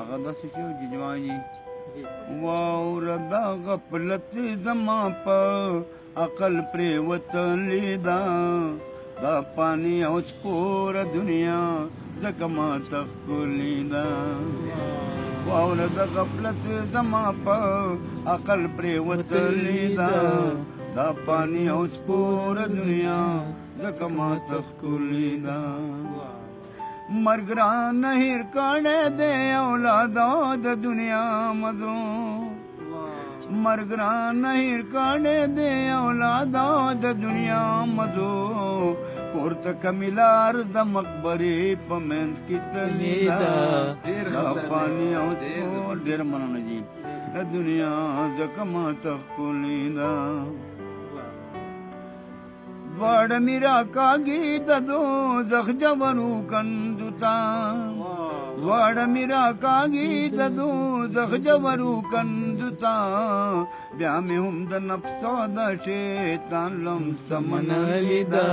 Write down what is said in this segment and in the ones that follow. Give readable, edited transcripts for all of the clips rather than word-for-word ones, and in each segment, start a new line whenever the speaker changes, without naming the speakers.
هغه داسې شو چې جماعي واوره دا غفلت زما په عقل پرېوتلې ده دا پانی او سپوره دنیا ځکه ماته ښکلې ده واوره د غفلت زما په عقل پرېوتلې ده دا پانی او سپوره دنیا ځکه ماته ښکلې ده مرګ رانه هېر کړی دی اولادو د دنیا مزو مرګ رانه هېر کړی دی اولادو د دنیا مزو کور ته کمې لار د مقبرې په منځ کې تللې ده دا پاني او سپور ډېر مننه جي د دنیا ځکه ماته ښکلې ده دواړه مې راکاږي د دوزخ ژورو کندو ته دواړه مې راکاږي د دوزخ ژورو کندو ته بیا مې هم د نفس او د شیطان لمسه منلې ده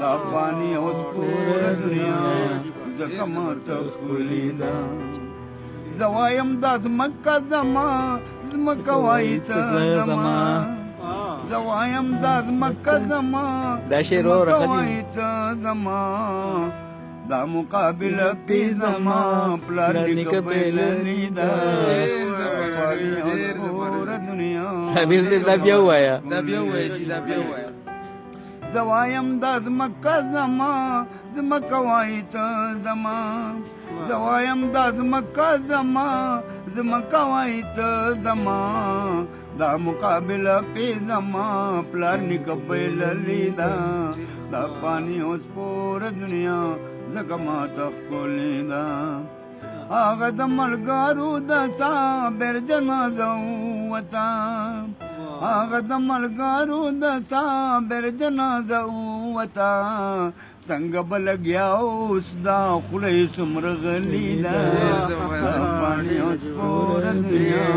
دا پاني او سپوره دنیا ځکه ماته ښکلې ده زه وایم دا ځمکه زما ځمکه وایي ته زما زه وایم دا ځمکه زما ځمکه وایي ته زما دا مقابله پې زما پلار نیکه بایللې ده سپوره دنیا زه وایم دا ځمکه زما ځمکه وایي ته زما زه وایم دا ځمکه زما ځمکه وایي ته زما دا مقابله پې زما پلار نیکه بایللې ده دا پاني او سپوره دنیا ځکه ماته ښکلې ده هغه د ملګرو د صابر جنازه ووته هغه د ملګرو د صابر جنازه ووته څنګه به لګیا اوس دا خوله یې څومره غلې ده دا پاني او سپوره دنیا